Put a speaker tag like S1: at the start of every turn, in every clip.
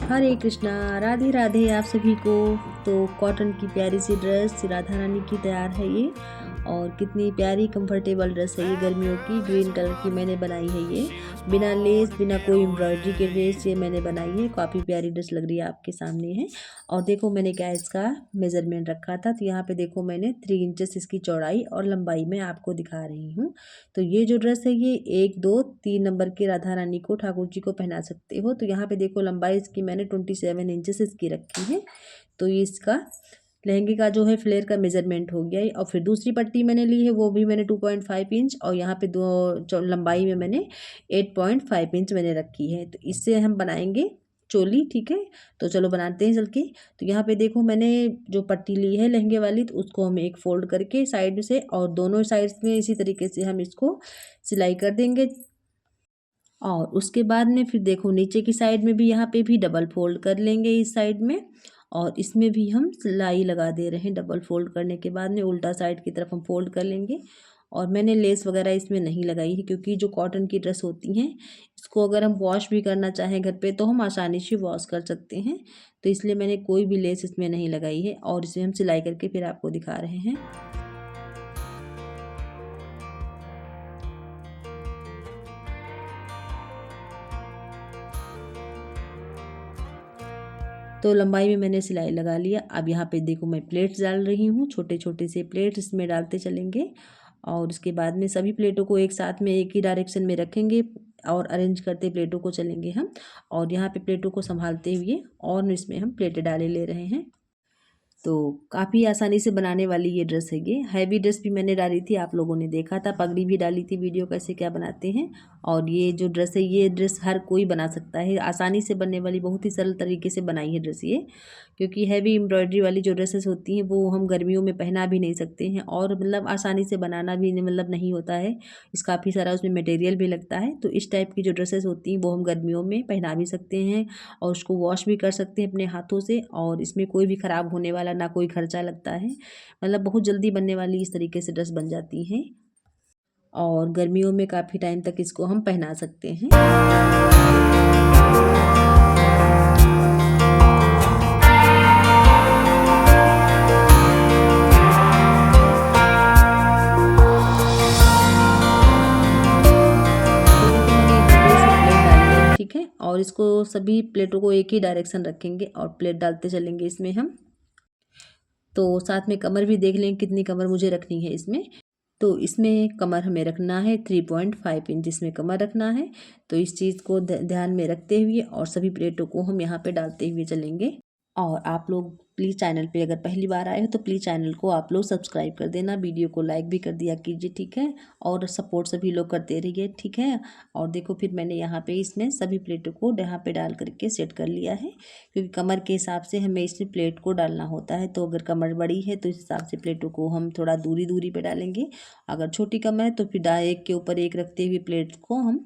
S1: हरे कृष्णा, राधे राधे आप सभी को। तो कॉटन की प्यारी सी ड्रेस राधा रानी की तैयार है ये, और कितनी प्यारी कंफर्टेबल ड्रेस है ये गर्मियों की। ग्रीन कलर की मैंने बनाई है ये, बिना लेस बिना कोई एम्ब्रॉयडरी के ड्रेस ये मैंने बनाई है। काफ़ी प्यारी ड्रेस लग रही है, आपके सामने है। और देखो मैंने क्या इसका मेज़रमेंट रखा था, तो यहाँ पे देखो मैंने 3 इंचेस इसकी चौड़ाई और लंबाई में आपको दिखा रही हूँ। तो ये जो ड्रेस है ये 1, 2, 3 नंबर की राधा रानी को, ठाकुर जी को पहना सकते हो। तो यहाँ पे देखो लंबाई इसकी मैंने 27 इंचेस इसकी रखी है। तो ये इसका लहंगे का जो है फ्लेयर का मेजरमेंट हो गया है। और फिर दूसरी पट्टी मैंने ली है, वो भी मैंने 2.5 इंच, और यहाँ पे लंबाई में मैंने 8.5 इंच मैंने रखी है। तो इससे हम बनाएंगे चोली, ठीक है। तो चलो बनाते हैं चल के। तो यहाँ पे देखो मैंने जो पट्टी ली है लहंगे वाली, तो उसको हम एक फोल्ड करके साइड से, और दोनों साइड्स में इसी तरीके से हम इसको सिलाई कर देंगे। और उसके बाद में फिर देखो नीचे की साइड में भी यहाँ पे भी डबल फोल्ड कर लेंगे इस साइड में, और इसमें भी हम सिलाई लगा दे रहे हैं। डबल फोल्ड करने के बाद में उल्टा साइड की तरफ हम फोल्ड कर लेंगे। और मैंने लेस वगैरह इसमें नहीं लगाई है, क्योंकि जो कॉटन की ड्रेस होती हैं इसको अगर हम वॉश भी करना चाहें घर पे तो हम आसानी से वॉश कर सकते हैं। तो इसलिए मैंने कोई भी लेस इसमें नहीं लगाई है, और इसे हम सिलाई करके फिर आपको दिखा रहे हैं। तो लंबाई में मैंने सिलाई लगा लिया। अब यहाँ पे देखो मैं प्लेट्स डाल रही हूँ, छोटे छोटे से प्लेट्स इसमें डालते चलेंगे। और उसके बाद में सभी प्लेटों को एक साथ में एक ही डायरेक्शन में रखेंगे और अरेंज करते प्लेटों को चलेंगे हम। और यहाँ पे प्लेटों को संभालते हुए और इसमें हम प्लेटें डाले ले रहे हैं। तो काफ़ी आसानी से बनाने वाली ये ड्रेस है। ये हैवी ड्रेस भी मैंने डाली थी, आप लोगों ने देखा था, पगड़ी भी डाली थी, वीडियो कैसे क्या बनाते हैं। और ये जो ड्रेस है ये ड्रेस हर कोई बना सकता है, आसानी से बनने वाली, बहुत ही सरल तरीके से बनाई है ड्रेस ये। क्योंकि हैवी एम्ब्रॉयडरी वाली जो ड्रेसेस होती हैं वो हम गर्मियों में पहना भी नहीं सकते हैं, और मतलब आसानी से बनाना भी मतलब नहीं होता है। इस काफ़ी सारा उसमें मटेरियल भी लगता है। तो इस टाइप की जो ड्रेसेस होती हैं वो हम गर्मियों में पहना भी सकते हैं, और उसको वॉश भी कर सकते हैं अपने हाथों से, और इसमें कोई भी ख़राब होने वाला ना कोई खर्चा लगता है। मतलब बहुत जल्दी बनने वाली इस तरीके से ड्रेस बन जाती हैं, और गर्मियों में काफ़ी टाइम तक इसको हम पहना सकते हैं। ठीक है, और इसको सभी प्लेटों को एक ही डायरेक्शन रखेंगे और प्लेट डालते चलेंगे इसमें हम। तो साथ में कमर भी देख लें कितनी कमर मुझे रखनी है इसमें। तो इसमें कमर हमें रखना है 3.5 इंच इसमें कमर रखना है। तो इस चीज़ को ध्यान में रखते हुए और सभी प्लेटों को हम यहाँ पे डालते हुए चलेंगे। और आप लोग प्लीज़ चैनल पे अगर पहली बार आए हो तो प्लीज़ चैनल को आप लोग सब्सक्राइब कर देना, वीडियो को लाइक भी कर दिया कीजिए, ठीक है। और सपोर्ट सभी लोग करते रहिए, ठीक है। और देखो फिर मैंने यहाँ पे इसमें सभी प्लेटों को यहाँ पे डाल करके सेट कर लिया है, क्योंकि कमर के हिसाब से हमें इसमें प्लेट को डालना होता है। तो अगर कमर बड़ी है तो इस हिसाब से प्लेटों को हम थोड़ा दूरी दूरी पे डालेंगे। अगर छोटी कमर है तो फिर एक के ऊपर एक रखते हुए प्लेट को हम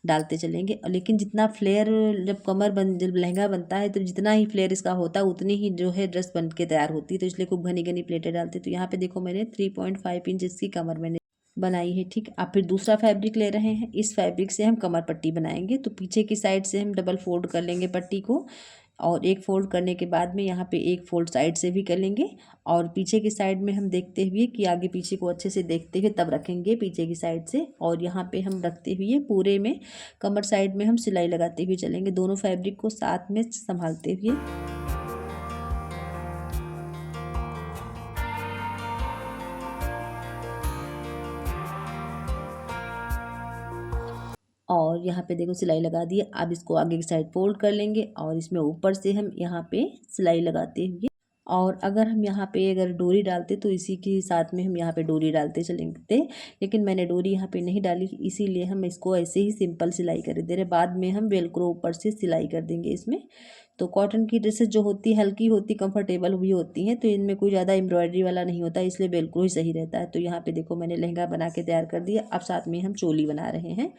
S1: डालते चलेंगे। लेकिन जितना फ्लेयर, जब लहंगा बनता है तो जितना ही फ्लेयर इसका होता है उतनी ही जो है ड्रेस बन के तैयार होती है। तो इसलिए खूब घनी घनी प्लेटें डालते। तो यहाँ पे देखो मैंने 3.5 इंच इसकी कमर मैंने बनाई है, ठीक। अब फिर दूसरा फैब्रिक ले रहे हैं, इस फैब्रिक से हम कमर पट्टी बनाएंगे। तो पीछे की साइड से हम डबल फोल्ड कर लेंगे पट्टी को, और एक फोल्ड करने के बाद में यहाँ पे एक फोल्ड साइड से भी कर लेंगे। और पीछे की साइड में हम देखते हुए कि आगे पीछे को अच्छे से देखते हुए तब रखेंगे पीछे की साइड से। और यहाँ पे हम रखते हुए पूरे में कमर साइड में हम सिलाई लगाते हुए चलेंगे, दोनों फैब्रिक को साथ में संभालते हुए। और यहाँ पे देखो सिलाई लगा दी है। अब इसको आगे की साइड फोल्ड कर लेंगे, और इसमें ऊपर से हम यहाँ पे सिलाई लगाते हुए, और अगर हम यहाँ पे अगर डोरी डालते तो इसी के साथ में हम यहाँ पे डोरी डालते चलेंगे। लेकिन मैंने डोरी यहाँ पे नहीं डाली, इसीलिए हम इसको ऐसे ही सिंपल सिलाई कर दे रहे। बाद में हम वेलक्रो ऊपर से सिलाई कर देंगे इसमें। तो कॉटन की ड्रेसेस जो होती है हल्की होती, कंफर्टेबल भी होती हैं, तो इनमें कोई ज़्यादा एम्ब्रॉयडरी वाला नहीं होता, इसलिए वेलक्रो ही सही रहता है। तो यहाँ पे देखो मैंने लहंगा बना के तैयार कर दिया। अब साथ में हम चोली बना रहे हैं।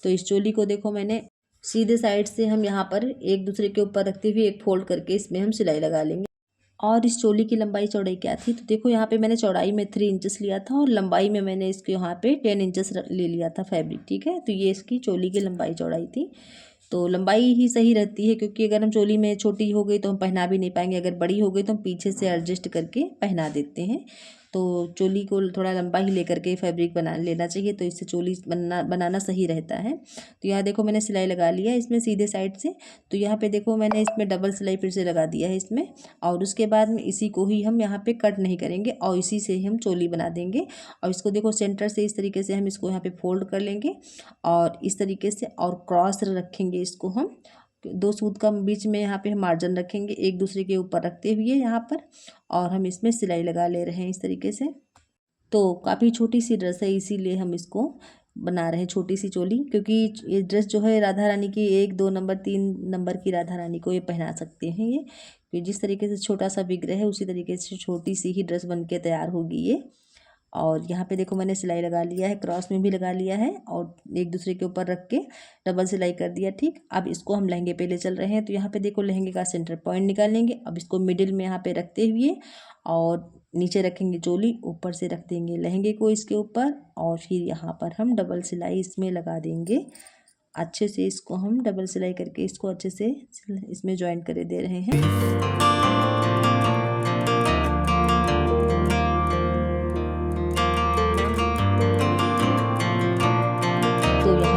S1: तो इस चोली को देखो मैंने सीधे साइड से हम यहाँ पर एक दूसरे के ऊपर रखते हुए एक फोल्ड करके इसमें हम सिलाई लगा लेंगे। और इस चोली की लंबाई चौड़ाई क्या थी, तो देखो यहाँ पे मैंने चौड़ाई में 3 इंचेस लिया था, और लंबाई में मैंने इसके यहाँ पे 10 इंचेस ले लिया था फैब्रिक, ठीक है। तो ये इसकी चोली की लंबाई चौड़ाई थी। तो लंबाई ही सही रहती है, क्योंकि अगर हम चोली में छोटी हो गई तो हम पहना भी नहीं पाएंगे, अगर बड़ी हो गई तो हम पीछे से एडजस्ट करके पहना देते हैं। तो चोली को थोड़ा लंबा ही लेकर के फैब्रिक बना लेना चाहिए, तो इससे चोली बनाना सही रहता है। तो यहाँ देखो मैंने सिलाई लगा लिया है इसमें सीधे साइड से। तो यहाँ पे देखो मैंने इसमें डबल सिलाई फिर से लगा दिया है इसमें, और उसके बाद में इसी को ही हम यहाँ पे कट नहीं करेंगे और इसी से ही हम चोली बना देंगे। और इसको देखो सेंटर से इस तरीके से हम इसको यहाँ पे फोल्ड कर लेंगे और इस तरीके से, और क्रॉस रखेंगे इसको हम। दो सूत का बीच में यहाँ पे हम मार्जिन रखेंगे एक दूसरे के ऊपर रखते हुए यहाँ पर, और हम इसमें सिलाई लगा ले रहे हैं इस तरीके से। तो काफ़ी छोटी सी ड्रेस है, इसीलिए हम इसको बना रहे हैं छोटी सी चोली, क्योंकि ये ड्रेस जो है राधा रानी की 1 2 नंबर 3 नंबर की राधा रानी को ये पहना सकते हैं ये, कि जिस तरीके से छोटा सा विग्रह है उसी तरीके से छोटी सी ही ड्रेस बन के तैयार होगी ये। और यहाँ पे देखो मैंने सिलाई लगा लिया है, क्रॉस में भी लगा लिया है और एक दूसरे के ऊपर रख के डबल सिलाई कर दिया। ठीक, अब इसको हम लहंगे पे ले चल रहे हैं। तो यहाँ पे देखो लहंगे का सेंटर पॉइंट निकाल लेंगे। अब इसको मिडिल में यहाँ पे रखते हुए और नीचे रखेंगे चोली, ऊपर से रख देंगे लहंगे को इसके ऊपर, और फिर यहाँ पर हम डबल सिलाई इसमें लगा देंगे। अच्छे से इसको हम डबल सिलाई करके इसको अच्छे से इसमें ज्वाइन कर दे रहे हैं।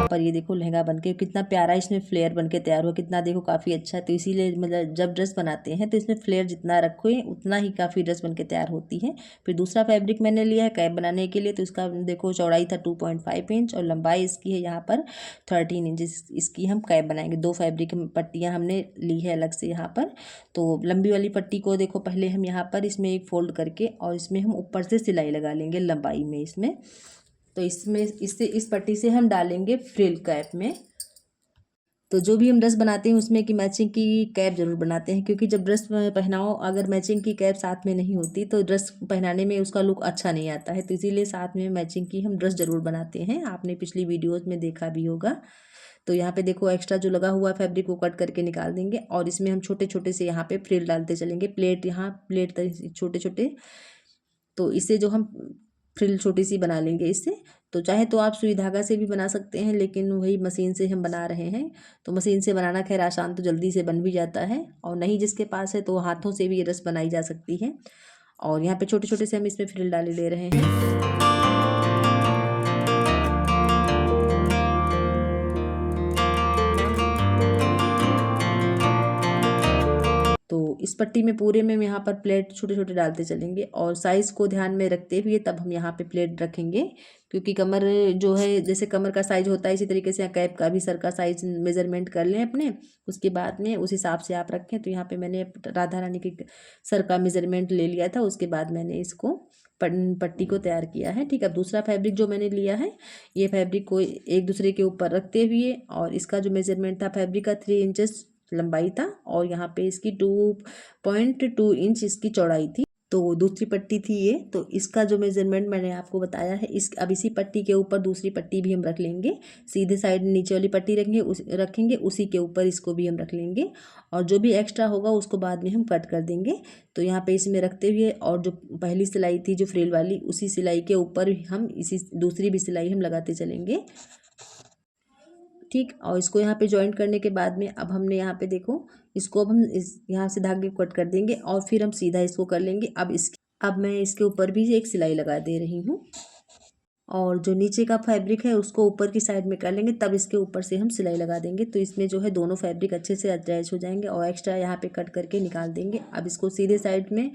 S1: पर ये देखो लहंगा बनके कितना प्यारा इसमें फ्लेयर बनके तैयार हुआ, कितना देखो काफ़ी अच्छा है। तो इसीलिए मतलब जब ड्रेस बनाते हैं तो इसमें फ्लेयर जितना रखो उतना ही काफ़ी ड्रेस बनके तैयार होती है। फिर दूसरा फैब्रिक मैंने लिया है कैप बनाने के लिए। तो इसका देखो चौड़ाई था 2.5 इंच और लंबाई इसकी है यहाँ पर 13 इंच। इसकी हम कैप बनाएंगे। 2 फैब्रिक पट्टियाँ हमने ली है अलग से यहाँ पर। तो लंबी वाली पट्टी को देखो पहले हम यहाँ पर इसमें एक फोल्ड करके और इसमें हम ऊपर से सिलाई लगा लेंगे लंबाई में इसमें। तो इसमें इस पट्टी से हम डालेंगे फ्रिल कैप में। तो जो भी हम ड्रेस बनाते हैं उसमें की मैचिंग की कैप जरूर बनाते हैं, क्योंकि जब ड्रेस पहनाओ अगर मैचिंग की कैप साथ में नहीं होती तो ड्रेस पहनाने में उसका लुक अच्छा नहीं आता है। तो इसीलिए साथ में मैचिंग की हम ड्रेस जरूर बनाते हैं, आपने पिछली वीडियोज़ में देखा भी होगा। तो यहाँ पे देखो एक्स्ट्रा जो लगा हुआ फैब्रिक को कट करके निकाल देंगे और इसमें हम छोटे छोटे से यहाँ पे फ्रिल डालते चलेंगे। प्लेट यहाँ प्लेट छोटे छोटे, तो इससे जो हम फ्रिल छोटी सी बना लेंगे इससे। तो चाहे तो आप सुई धागा से भी बना सकते हैं, लेकिन वही मशीन से हम बना रहे हैं। तो मशीन से बनाना खैर आसान, तो जल्दी से बन भी जाता है, और नहीं जिसके पास है तो हाथों से भी ये रस बनाई जा सकती है। और यहाँ पे छोटे छोटे से हम इसमें फ्रिल डाले ले रहे हैं। तो इस पट्टी में पूरे में यहाँ पर प्लेट छोटे छोटे डालते चलेंगे और साइज़ को ध्यान में रखते हुए तब हम यहाँ पे प्लेट रखेंगे, क्योंकि कमर जो है जैसे कमर का साइज़ होता है इसी तरीके से कैप का भी सर का साइज़ मेजरमेंट कर लें अपने, उसके बाद में उस हिसाब से आप रखें। तो यहाँ पे मैंने राधा रानी के सर का मेजरमेंट ले लिया था, उसके बाद मैंने इसको पट्टी को तैयार किया है। ठीक है, अब दूसरा फैब्रिक जो मैंने लिया है ये फैब्रिक को एक दूसरे के ऊपर रखते हुए, और इसका जो मेजरमेंट था फैब्रिक का 3 इंचेस लंबाई था और यहाँ पे इसकी 2.2 इंच इसकी चौड़ाई थी। तो दूसरी पट्टी थी ये। तो इसका जो मेजरमेंट मैंने आपको बताया है अब इसी पट्टी के ऊपर दूसरी पट्टी भी हम रख लेंगे। सीधे साइड नीचे वाली पट्टी रखेंगे उसी के ऊपर इसको भी हम रख लेंगे, और जो भी एक्स्ट्रा होगा उसको बाद में हम कट कर देंगे। तो यहाँ पे इसमें रखते हुए और जो पहली सिलाई थी जो फ्रिल वाली उसी सिलाई के ऊपर हम इसी दूसरी भी सिलाई हम लगाते चलेंगे। ठीक, और इसको यहाँ पे जॉइंट करने के बाद में अब हमने यहाँ पे देखो इसको अब हम इस यहाँ से धागे कट कर देंगे और फिर हम सीधा इसको कर लेंगे। अब मैं इसके ऊपर भी एक सिलाई लगा दे रही हूँ, और जो नीचे का फैब्रिक है उसको ऊपर की साइड में कर लेंगे, तब इसके ऊपर से हम सिलाई लगा देंगे। तो इसमें जो है दोनों फैब्रिक अच्छे से अटैच हो जाएंगे और एक्स्ट्रा यहाँ पे कट करके निकाल देंगे। अब इसको सीधे साइड में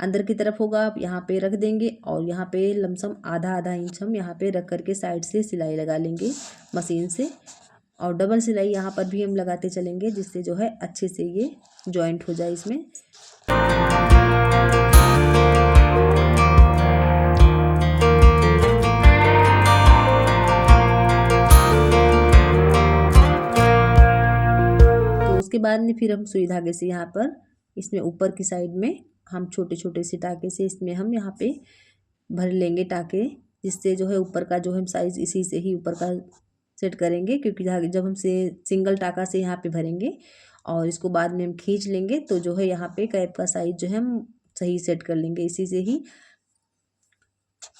S1: अंदर की तरफ होगा, आप यहाँ पे रख देंगे और यहाँ पे लमसम आधा आधा इंच हम यहाँ पे रख करके साइड से सिलाई लगा लेंगे मशीन से, और डबल सिलाई यहाँ पर भी हम लगाते चलेंगे जिससे जो है अच्छे से ये जॉइंट हो जाए इसमें। तो उसके बाद में फिर हम सुई धागे से यहाँ पर इसमें ऊपर की साइड में हम छोटे छोटे से टाके से इसमें हम यहाँ पे भर लेंगे टाके, जिससे जो है ऊपर का जो हम साइज़ इसी से ही ऊपर का सेट करेंगे, क्योंकि जब हम से सिंगल टाका से यहाँ पे भरेंगे और इसको बाद में हम खींच लेंगे तो जो है यहाँ पे कैप का साइज जो है हम सही सेट कर लेंगे इसी से ही।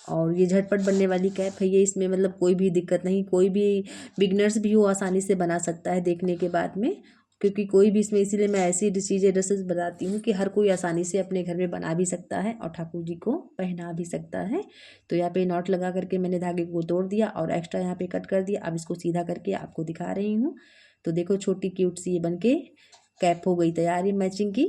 S1: और ये झटपट बनने वाली कैप है ये, इसमें मतलब कोई भी दिक्कत नहीं, कोई भी बिगनर्स भी वो आसानी से बना सकता है देखने के बाद में, क्योंकि कोई भी इसमें, इसीलिए मैं ऐसी चीज़ें ड्रेसेस बताती हूँ कि हर कोई आसानी से अपने घर में बना भी सकता है और ठाकुर जी को पहना भी सकता है। तो यहाँ पे नॉट लगा करके मैंने धागे को तोड़ दिया और एक्स्ट्रा यहाँ पे कट कर दिया। अब इसको सीधा करके आपको दिखा रही हूँ। तो देखो छोटी क्यूट सी ये बन के कैप हो गई तैयार ये मैचिंग की।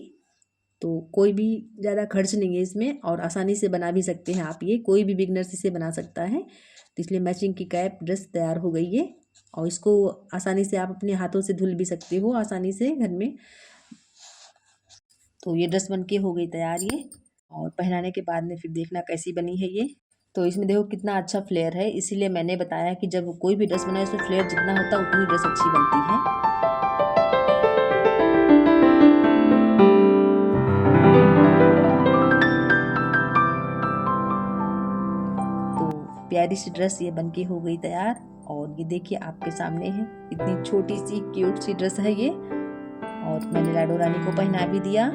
S1: तो कोई भी ज़्यादा खर्च नहीं है इसमें और आसानी से बना भी सकते हैं आप, ये कोई भी बिगनर्स इसे बना सकता है। तो इसलिए मैचिंग की कैप ड्रेस तैयार हो गई है और इसको आसानी से आप अपने हाथों से धुल भी सकते हो आसानी से घर में। तो ये ड्रेस बनके हो गई तैयार ये, और पहनाने के बाद में फिर देखना कैसी बनी है ये। तो इसमें देखो कितना अच्छा फ्लेयर है, इसीलिए मैंने बताया कि जब कोई भी ड्रेस बनाए उसमें फ्लेयर जितना होता है उतनी ड्रेस अच्छी बनती है। प्यारी सी ड्रेस ये बनके हो गई तैयार और ये देखिए आपके सामने है, इतनी छोटी सी क्यूट सी ड्रेस है ये। और मैंने लाडो रानी को पहना भी दिया।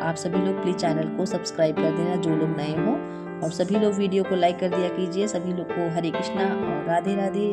S1: आप सभी लोग प्लीज़ चैनल को सब्सक्राइब कर देना जो लोग नए हो, और सभी लोग वीडियो को लाइक कर दिया कीजिए। सभी लोग को हरे कृष्णा और राधे राधे।